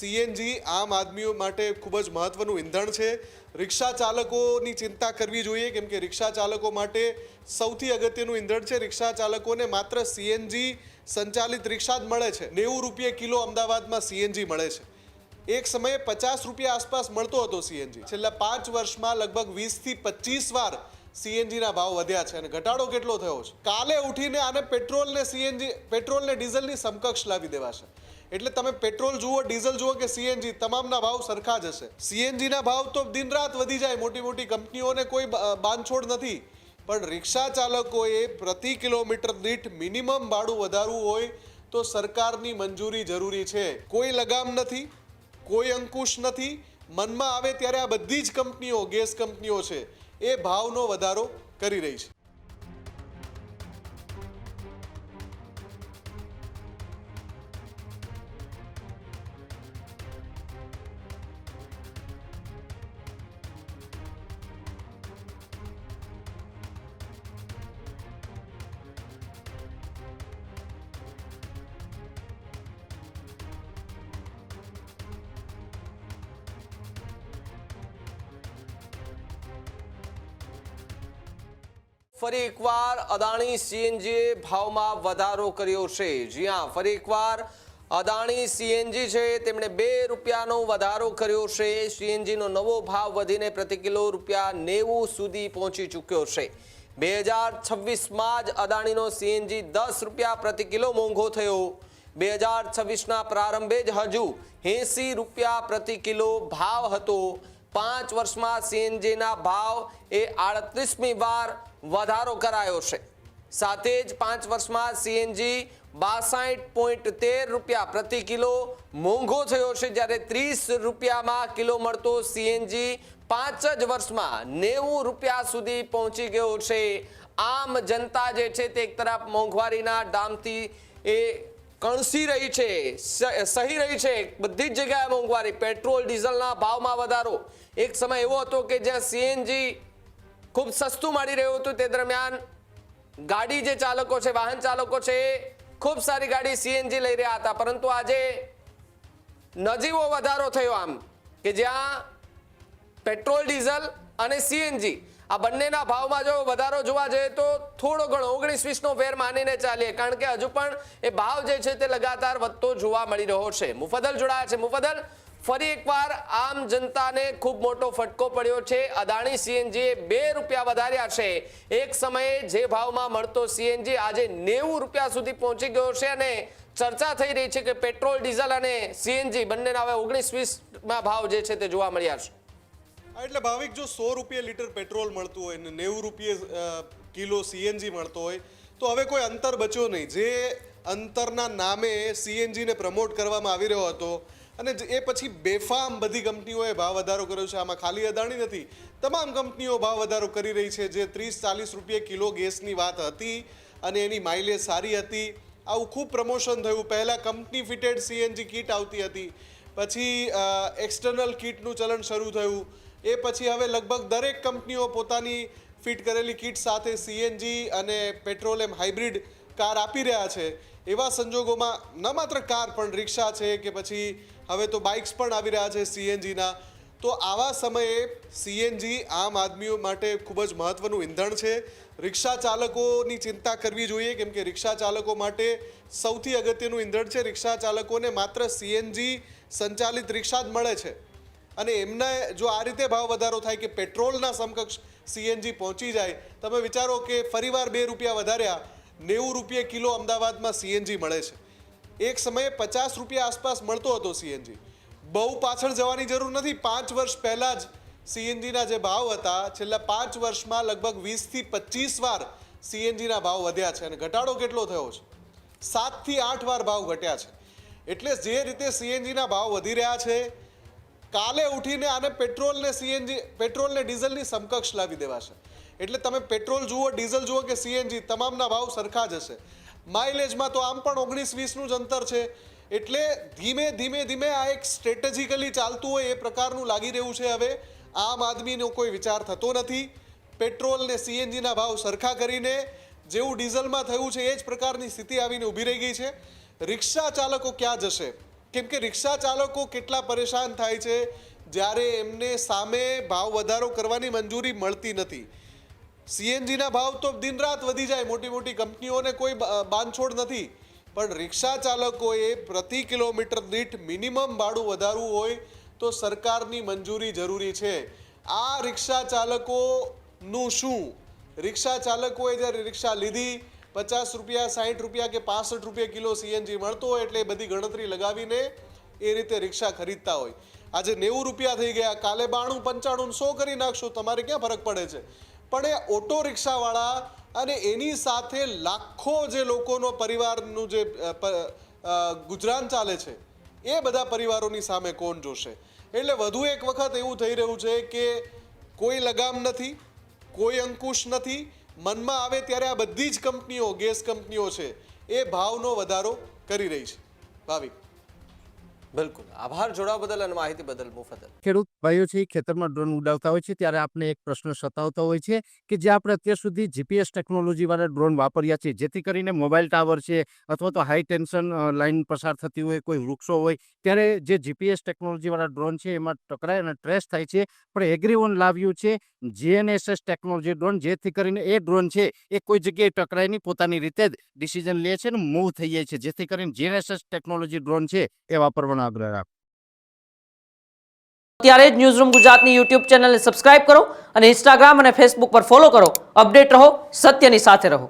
CNG આમ આદમીઓ માટે ખૂબ જ મહત્વનું ઈંધણ છે। રિક્ષા ચાલકોની ચિંતા કરવી જોઈએ, કેમ કે રિક્ષા ચાલકો માટે સૌથી અગત્યનું ઈંધણ છે। રિક્ષા ચાલકોને માત્ર સીએનજી સંચાલિત રિક્ષા જ મળે છે। 90 રૂપિયા કિલો અમદાવાદમાં સીએનજી મળે છે। એક સમયે 50 રૂપિયા આસપાસ મળતો હતો સીએનજી। છેલ્લા 5 વર્ષમાં લગભગ 20 થી 25 વાર સીએનજીના ભાવ વધ્યા છે અને ઘટાડો કેટલો થયો છે। કાલે ઉઠીને આને પેટ્રોલને ડીઝલની સમકક્ષ લાવી દેવાશે। એટલે તમે પેટ્રોલ જુઓ, ડીઝલ જુઓ કે સીએનજી, તમામના ભાવ સરખા જ હશે। સીએનજીના ભાવ તો દિન રાત વધી જાય, મોટી મોટી કંપનીઓને કોઈ બાંધછોડ નથી, પણ રિક્ષા ચાલકોએ પ્રતિ કિલોમીટર દીઠ મિનિમમ ભાડું વધારવું હોય તો સરકારની મંજૂરી જરૂરી છે। કોઈ લગામ નથી, કોઈ અંકુશ નથી। મનમાં આવે ત્યારે આ બધી જ કંપનીઓ, ગેસ કંપનીઓ છે, એ ભાવનો વધારો કરી રહી છે। ફરી એકવાર અદાણી સીએનજીએ ભાવમાં વધારો કર્યો છે। જી હા, ફરી એકવાર અદાણી સીએનજી છે તેમણે 2 રૂપિયાનો વધારો કર્યો છે। સીએનજીનો નવો ભાવ વધીને પ્રતિ કિલો ₹90 સુધી પહોંચી ચૂક્યો છે। 2026માં જ અદાણીનો સીએનજી 10 રૂપિયા પ્રતિ કિલો મોંઘો થયો। 2026ના પ્રારંભે જ હજુ 80 રૂપિયા પ્રતિ કિલો ભાવ હતો। 5 વર્ષમાં સીએનજીના ભાવ એ 38મી વાર વધારો કરાયો છે। સાથે જ 5 વર્ષમાં સીએનજી 62.13 રૂપિયા પ્રતિ કિલો મોંઘો થયો છે, જ્યારે 30 રૂપિયામાં કિલો મળતો સીએનજી 5 જ વર્ષમાં 90 રૂપિયા સુધી પહોંચી ગયો છે। આમ જનતા જે છે તે એક તરફ મોંઘવારીના ડામથી એ કણસી રહી છે, સહી રહી છે। બધી જ જગ્યાએ મોંઘવારી, પેટ્રોલ ડીઝલના ભાવમાં વધારો। એક સમય એવો હતો કે જ્યાં સીએનજી ખૂબ સસ્તું મળી રહ્યું હતું, તે દરમિયાન ગાડી જે ચાલકો છે, વાહન ચાલકો છે, ખૂબ સારી ગાડી સીએનજી લઈ રહ્યા હતા, પરંતુ આજે નજીવો વધારો થયો આમ કે જ્યાં પેટ્રોલ ડીઝલ અને સીએનજી આ બંનેના ભાવમાં જો વધારો જોવા જઈએ તો થોડો ઘણો 19-20નો ફેર માનીને ચાલીએ, કારણ કે હજુ પણ એ ભાવ જે છે તે લગાતાર વધતો જોવા મળી રહ્યો છે। મુફદ્દલ જોડાયા છે। મુફદ્દલ, ફરી એકવાર આમ જનતાને ખૂબ મોટો ફટકો પડ્યો છે। અદાણી સીએનજીએ 2 રૂપિયા વધાર્યા છે। એક સમયે જે ભાવમાં મળતો સીએનજી આજે 90 રૂપિયા સુધી પહોંચી ગયો છે અને ચર્ચા થઈ રહી છે કે પેટ્રોલ ડીઝલ અને સીએનજી બંનેના હવે 19-20માં ભાવ જે છે તે જોવા મળ્યા છે। એટલે ભાવિક, જો 100 રૂપિયા લીટર પેટ્રોલ મળતું હોય ને 90 રૂપિયા કિલો સીએનજી મળતો હોય તો હવે કોઈ અંતર બચ્યો નહીં। જે અંતરના નામે સીએનજીને પ્રમોટ કરવામાં આવી રહ્યો હતો અને એ પછી બેફામ બધી કંપનીઓએ ભાવ વધારો કર્યો છે। આમાં ખાલી અદાણી નથી, તમામ કંપનીઓ ભાવ વધારો કરી રહી છે। જે 30-40 રૂપિયા કિલો ગેસની વાત હતી અને એની માઇલેજ સારી હતી, આવું ખૂબ પ્રમોશન થયું। પહેલાં કંપની ફિટેડ સીએનજી કીટ આવતી હતી, પછી એક્સટર્નલ કીટનું ચલણ શરૂ થયું। એ પછી હવે લગભગ દરેક કંપનીઓ પોતાની ફિટ કરેલી કીટ સાથે સીએનજી અને પેટ્રોલ એમ હાઇબ્રિડ કાર આપી રહ્યા છે। એવા સંજોગોમાં ન માત્ર કાર પણ રિક્ષા છે કે પછી હવે તો બાઇક્સ પણ આવી રહ્યા છે સીએનજીના। તો આવા સમયે સીએનજી આમ આદમીઓ માટે ખૂબ જ મહત્વનું ઈંધણ છે। રિક્ષા ચાલકોની ચિંતા કરવી જોઈએ, કેમ કે રિક્ષા ચાલકો માટે સૌથી અગત્યનું ઈંધણ છે। રિક્ષા ચાલકોને માત્ર સીએનજી સંચાલિત રિક્ષા જ મળે છે અને એમને જો આ રીતે ભાવ વધારો થાય કે પેટ્રોલના સમકક્ષ સીએનજી પહોંચી જાય, તમે વિચારો કે ફરીવાર 2 રૂપિયા વધાર્યા, 90 રૂપિયા કિલો અમદાવાદમાં સીએનજી મળે છે। એક સમયે 50 રૂપિયા આસપાસ મળતો હતો સીએનજી। બહુ પાછળ જવાની જરૂર નથી। 5 વર્ષ પહેલાં જ સીએનજીના જે ભાવ હતા, છેલ્લા 5 વર્ષમાં લગભગ 20 થી 25 વાર સીએનજીના ભાવ વધ્યા છે અને ઘટાડો કેટલો થયો છે? 7 થી 8 વાર ભાવ ઘટ્યા છે। એટલે જે રીતે સીએનજીના ભાવ વધી રહ્યા છે, કાલે ઉઠીને આને પેટ્રોલને ડીઝલની સમકક્ષ લાવી દેવાશે। એટલે તમે પેટ્રોલ જુઓ, ડીઝલ જુઓ કે સીએનજી, તમામના ભાવ સરખા જ હશે। માઇલેજમાં તો આમ પણ 19-20નું જ અંતર છે। એટલે ધીમે આ એક સ્ટ્રેટેજિકલી ચાલતું હોય એ પ્રકારનું લાગી રહ્યું છે। હવે આમ આદમીનો કોઈ વિચાર થતો નથી। પેટ્રોલ ને સીએનજીના ભાવ સરખા કરીને જેવું ડીઝલમાં થયું છે એ જ પ્રકારની સ્થિતિ આવીને ઊભી રહી ગઈ છે। રિક્ષા ચાલકો ક્યાં જશે? કેમ કે રિક્ષા ચાલકો કેટલા પરેશાન થાય છે જ્યારે એમને સામે ભાવ વધારો કરવાની મંજૂરી મળતી નથી. સીએનજીના ભાવ તો દિન રાત વધી જાય, મોટી મોટી કંપનીઓને કોઈ બાંધછોડ નથી, પણ રિક્ષા ચાલકોએ પ્રતિ કિલોમીટર દીઠ મિનિમમ ભાડું વધારવું હોય તો સરકારની મંજૂરી જરૂરી છે. આ રિક્ષા ચાલકોનું શું? રિક્ષા ચાલકોએ જ્યારે રિક્ષા લીધી, 50 રૂપિયા, 60 રૂપિયા કે 65 રૂપિયા કિલો સીએનજી મળતો હોય એટલે બધી ગણતરી લગાવીને એ રીતે રિક્ષા ખરીદતા હોય. આજે 90 રૂપિયા થઈ ગયા, કાલે 92, 95, 100 કરી નાખશો, તમારે ક્યાં ફરક પડે છે? પણ એ ઓટો રિક્ષાવાળા અને એની સાથે લાખો જે લોકોનો પરિવારનું જે ગુજરાન ચાલે છે એ બધા પરિવારોની સામે કોણ જોશે? એટલે વધુ એક વખત એવું થઈ રહ્યું છે કે કોઈ લગામ નથી, કોઈ અંકુશ નથી. મનમાં આવે ત્યારે આ બધી જ કંપનીઓ, ગેસ કંપનીઓ છે, એ ભાવનો વધારો કરી રહી છે. ભાવિક, બિલકુલ આભાર જોડાવા બદલ અને માહિતી બદલ મુફદ્દલ. ખેડૂત ભાઈઓ છે ખેતરમાં ડ્રોન ઉડાવતા હોય છે ત્યારે આપણે એક પ્રશ્ન સતાવતો હોય છે કે જે આપણે અત્યાર સુધી જીપીએસ ટેકનોલોજી વાળા ડ્રોન વાપર્યા છે, જેથી કરીને મોબાઈલ ટાવર છે અથવા તો હાઈ ટેન્શન લાઈન પસાર થતી હોય, કોઈ વૃક્ષો હોય, ત્યારે જે જીપીએસ ટેકનોલોજી વાળા ડ્રોન છે એમાં ટકરાય અને ટ્રેસ થાય છે. પણ એગ્રીવન લાવ્યું છે જીએનએસએસ ટેકનોલોજી ડ્રોન, જેથી કરીને એ ડ્રોન છે એ કોઈ જગ્યાએ ટકરાય નહીં, પોતાની રીતે જ ડિસિઝન લે છે અને મૂવ થઈ જાય છે, જેથી કરીને જીએનએસએસ ટેકનોલોજી ડ્રોન છે એ વાપરવાનો આગ્રહ રાખો. અત્યારે જ ન્યૂઝરૂમ ગુજરાતની યુટ્યુબ ચેનલને સબસ્ક્રાઇબ કરો અને ઇન્સ્ટાગ્રામ અને ફેસબુક પર ફોલો કરો. અપડેટ રહો, સત્યની સાથે રહો.